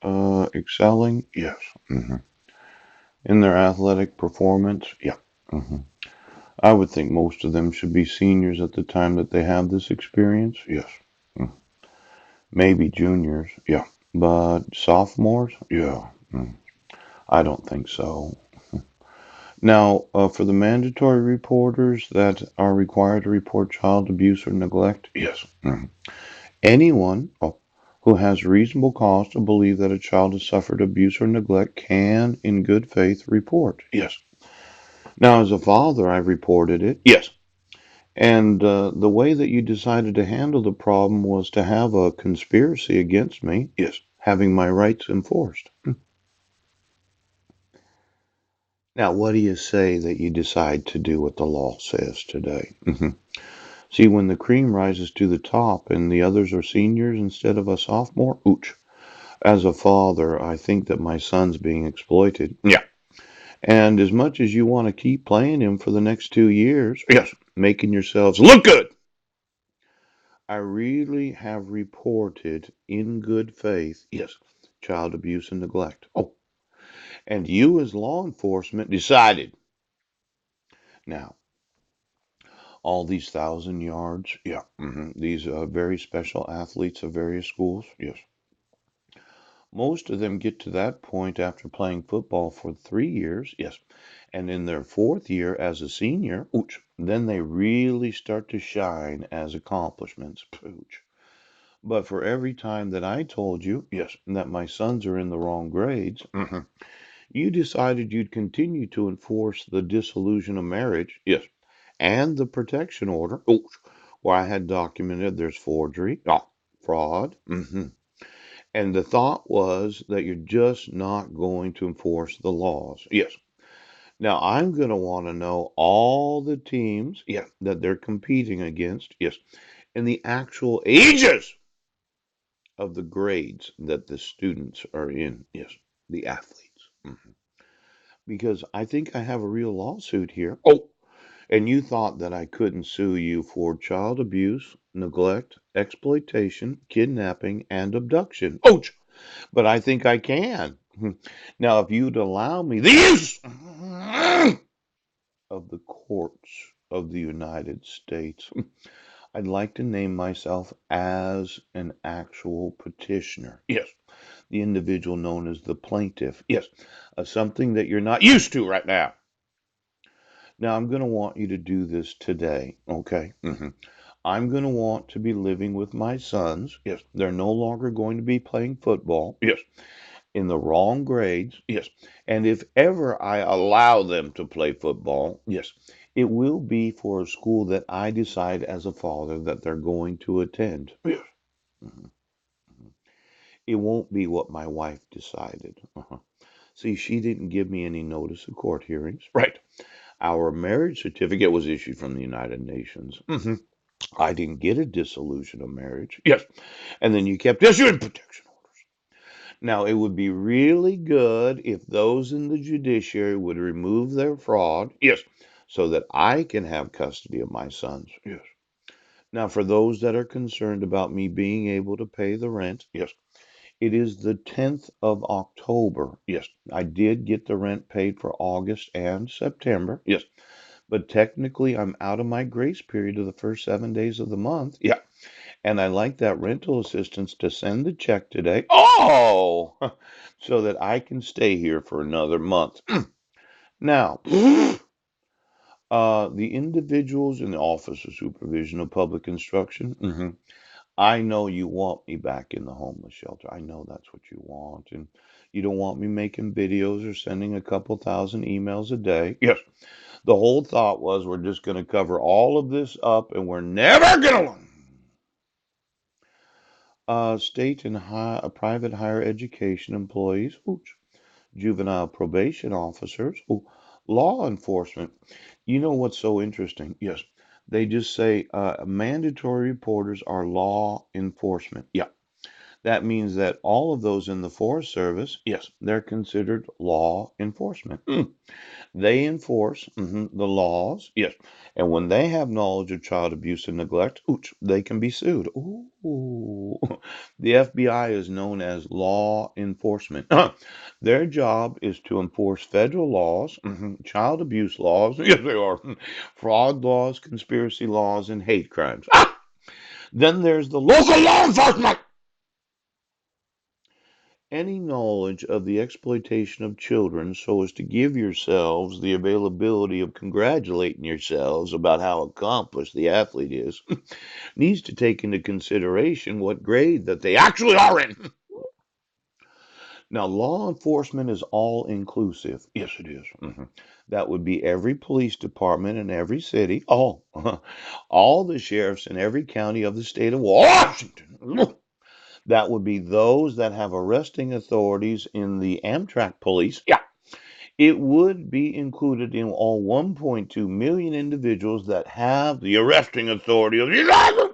are excelling? Yes. hmm In their athletic performance? Yeah. hmm I would think most of them should be seniors at the time that they have this experience. Yes. Mm. Maybe juniors. Yeah. But sophomores? Yeah. I don't think so. Now, for the mandatory reporters that are required to report child abuse or neglect? Yes. Anyone who has reasonable cause to believe that a child has suffered abuse or neglect can, in good faith, report. Yes. Now, as a father, I reported it. Yes. And the way that you decided to handle the problem was to have a conspiracy against me. Yes. Having my rights enforced. Now, what do you say that you decide to do what the law says today? See, when the cream rises to the top and the others are seniors instead of a sophomore, ooch. As a father, I think that my son's being exploited. Yeah. And as much as you want to keep playing him for the next 2 years, yes, making yourselves look good, I really have reported in good faith, yes, child abuse and neglect. Oh, and you as law enforcement decided. Now, all these 1,000 yards, yeah, these very special athletes of various schools, yes. Most of them get to that point after playing football for 3 years, yes. And in their fourth year as a senior, ooch, then they really start to shine as accomplishments. Pooch. But for every time that I told you, yes, that my sons are in the wrong grades, you decided you'd continue to enforce the dissolution of marriage, yes, and the protection order, ooch, where I had documented there's forgery, fraud. And the thought was that you're just not going to enforce the laws. Yes. Now I'm going to want to know all the teams, yeah, that they're competing against. Yes. And the actual ages of the grades that the students are in. Yes. The athletes. Because I think I have a real lawsuit here. Oh, and you thought that I couldn't sue you for child abuse, neglect, exploitation, kidnapping, and abduction. Ouch! But I think I can. Now, if you'd allow me the use of the courts of the United States, I'd like to name myself as an actual petitioner. Yes, the individual known as the plaintiff. Yes, something that you're not used to right now. Now, I'm going to want you to do this today, okay? I'm going to want to be living with my sons. Yes, they're no longer going to be playing football. Yes, in the wrong grades. Yes. And if ever I allow them to play football, yes, it will be for a school that I decide as a father that they're going to attend. Yes. Mhm. It won't be what my wife decided. See, she didn't give me any notice of court hearings. Right. Our marriage certificate was issued from the United Nations. I didn't get a dissolution of marriage. Yes. And then you kept issuing protection. Now, it would be really good if those in the judiciary would remove their fraud, yes, so that I can have custody of my sons, yes. Now, for those that are concerned about me being able to pay the rent, yes, it is the 10th of October. Yes, I did get the rent paid for August and September, yes, but technically I'm out of my grace period of the first 7 days of the month. Yeah, and I like that rental assistance to send the check today. Oh, so that I can stay here for another month. Now, the individuals in the Office of Supervision of Public Instruction, I know you want me back in the homeless shelter. I know that's what you want. And you don't want me making videos or sending a couple thousand emails a day. Yes. The whole thought was we're just going to cover all of this up and we're never going to state and private higher education employees, ooch, juvenile probation officers, ooh, law enforcement. You know what's so interesting? Yes, they just say mandatory reporters are law enforcement. Yeah, That means that all of those in the Forest Service, yes, they're considered law enforcement. They enforce the laws, yes. And when they have knowledge of child abuse and neglect, ooch, they can be sued. Ooh. The FBI is known as law enforcement. Their job is to enforce federal laws, child abuse laws, yes, they are, fraud laws, conspiracy laws, and hate crimes. Then there's the local law enforcement. Any knowledge of the exploitation of children so as to give yourselves the availability of congratulating yourselves about how accomplished the athlete is needs to take into consideration what grade that they actually are in. Now, law enforcement is all inclusive. Yes, it is. That would be every police department in every city, all the sheriffs in every county of the state of Washington. That would be those that have arresting authorities in the Amtrak police. Yeah. It would be included in all 1.2 million individuals that have the arresting authority of the United